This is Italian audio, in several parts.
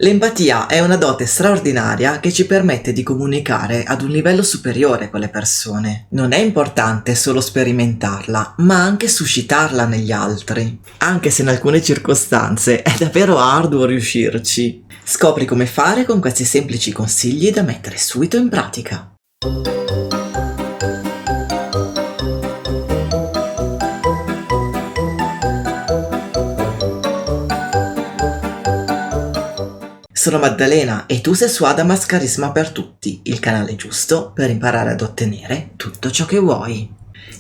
L'empatia è una dote straordinaria che ci permette di comunicare ad un livello superiore con le persone. Non è importante solo sperimentarla, ma anche suscitarla negli altri. Anche se in alcune circostanze è davvero arduo riuscirci. Scopri come fare con questi semplici consigli da mettere subito in pratica. Sono Maddalena e tu sei su Adamas Carisma per Tutti, il canale giusto per imparare ad ottenere tutto ciò che vuoi.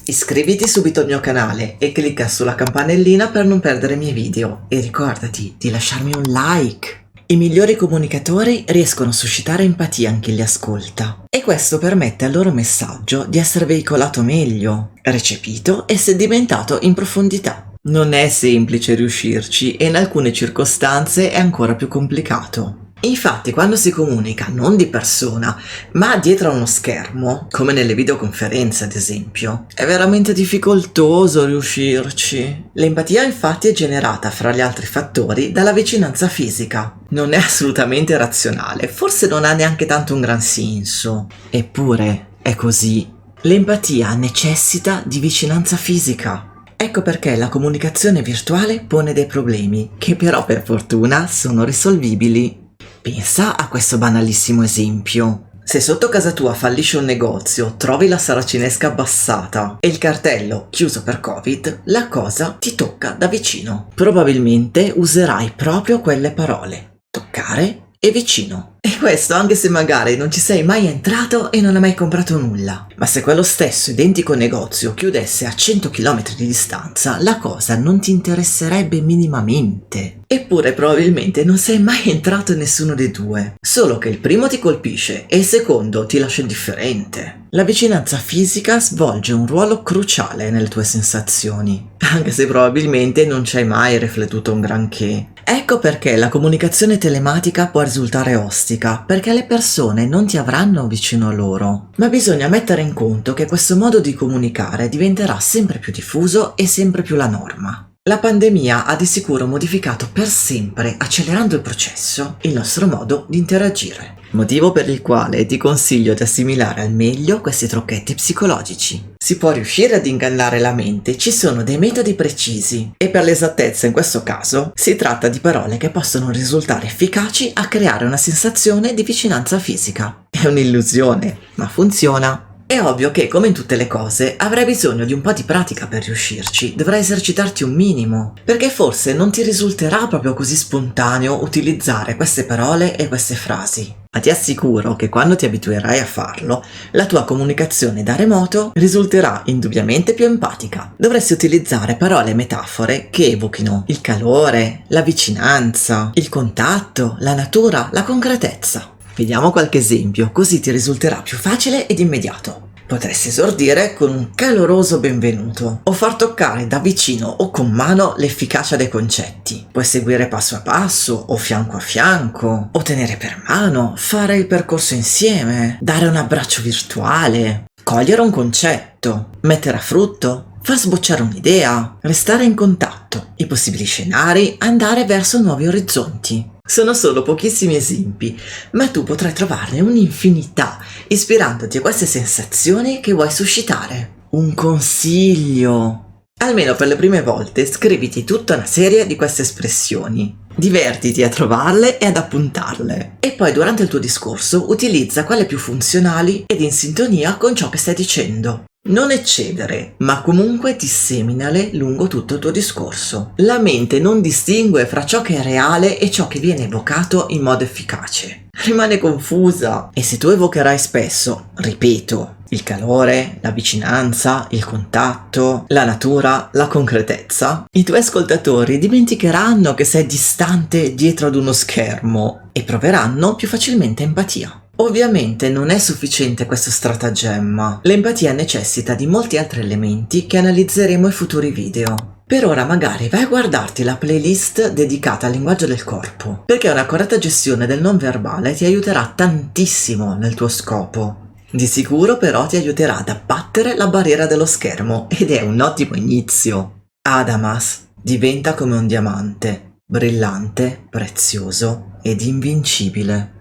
Iscriviti subito al mio canale e clicca sulla campanellina per non perdere i miei video e ricordati di lasciarmi un like. I migliori comunicatori riescono a suscitare empatia in chi li ascolta e questo permette al loro messaggio di essere veicolato meglio, recepito e sedimentato in profondità. Non è semplice riuscirci e in alcune circostanze è ancora più complicato. Infatti, quando si comunica non di persona, ma dietro a uno schermo, come nelle videoconferenze ad esempio, è veramente difficoltoso riuscirci. L'empatia infatti è generata, fra gli altri fattori, dalla vicinanza fisica. Non è assolutamente razionale, forse non ha neanche tanto un gran senso. Eppure, è così. L'empatia necessita di vicinanza fisica. Ecco perché la comunicazione virtuale pone dei problemi, che però per fortuna sono risolvibili. Pensa a questo banalissimo esempio. Se sotto casa tua fallisce un negozio, trovi la saracinesca abbassata e il cartello chiuso per Covid, la cosa ti tocca da vicino. Probabilmente userai proprio quelle parole: toccare e vicino. E questo anche se magari non ci sei mai entrato e non hai mai comprato nulla. Ma se quello stesso identico negozio chiudesse a 100 km di distanza, la cosa non ti interesserebbe minimamente. Eppure probabilmente non sei mai entrato in nessuno dei due. Solo che il primo ti colpisce e il secondo ti lascia indifferente. La vicinanza fisica svolge un ruolo cruciale nelle tue sensazioni, anche se probabilmente non ci hai mai riflettuto un granché. Ecco perché la comunicazione telematica può risultare ostica, perché le persone non ti avranno vicino a loro. Ma bisogna mettere in conto che questo modo di comunicare diventerà sempre più diffuso e sempre più la norma. La pandemia ha di sicuro modificato per sempre, accelerando il processo, il nostro modo di interagire. Motivo per il quale ti consiglio di assimilare al meglio questi trucchetti psicologici. Si può riuscire ad ingannare la mente, ci sono dei metodi precisi e per l'esattezza in questo caso si tratta di parole che possono risultare efficaci a creare una sensazione di vicinanza fisica. È un'illusione, ma funziona. È ovvio che, come in tutte le cose, avrai bisogno di un po' di pratica per riuscirci, dovrai esercitarti un minimo, perché forse non ti risulterà proprio così spontaneo utilizzare queste parole e queste frasi. Ma ti assicuro che quando ti abituerai a farlo, la tua comunicazione da remoto risulterà indubbiamente più empatica. Dovresti utilizzare parole e metafore che evochino il calore, la vicinanza, il contatto, la natura, la concretezza. Vediamo qualche esempio, così ti risulterà più facile ed immediato. Potresti esordire con un caloroso benvenuto o far toccare da vicino o con mano l'efficacia dei concetti. Puoi seguire passo a passo o fianco a fianco, o tenere per mano, fare il percorso insieme, dare un abbraccio virtuale, cogliere un concetto, mettere a frutto, far sbocciare un'idea, restare in contatto, i possibili scenari, andare verso nuovi orizzonti. Sono solo pochissimi esempi, ma tu potrai trovarne un'infinità, ispirandoti a queste sensazioni che vuoi suscitare. Un consiglio: almeno per le prime volte scriviti tutta una serie di queste espressioni. Divertiti a trovarle e ad appuntarle. E poi durante il tuo discorso utilizza quelle più funzionali ed in sintonia con ciò che stai dicendo. Non eccedere, ma comunque disseminale lungo tutto il tuo discorso. La mente non distingue fra ciò che è reale e ciò che viene evocato in modo efficace. Rimane confusa e se tu evocherai spesso, ripeto, il calore, la vicinanza, il contatto, la natura, la concretezza, i tuoi ascoltatori dimenticheranno che sei distante dietro ad uno schermo e proveranno più facilmente empatia. Ovviamente non è sufficiente questo stratagemma. L'empatia necessita di molti altri elementi che analizzeremo in futuri video. Per ora magari vai a guardarti la playlist dedicata al linguaggio del corpo, perché una corretta gestione del non verbale ti aiuterà tantissimo nel tuo scopo. Di sicuro però ti aiuterà ad abbattere la barriera dello schermo ed è un ottimo inizio. Adamas diventa come un diamante, brillante, prezioso ed invincibile.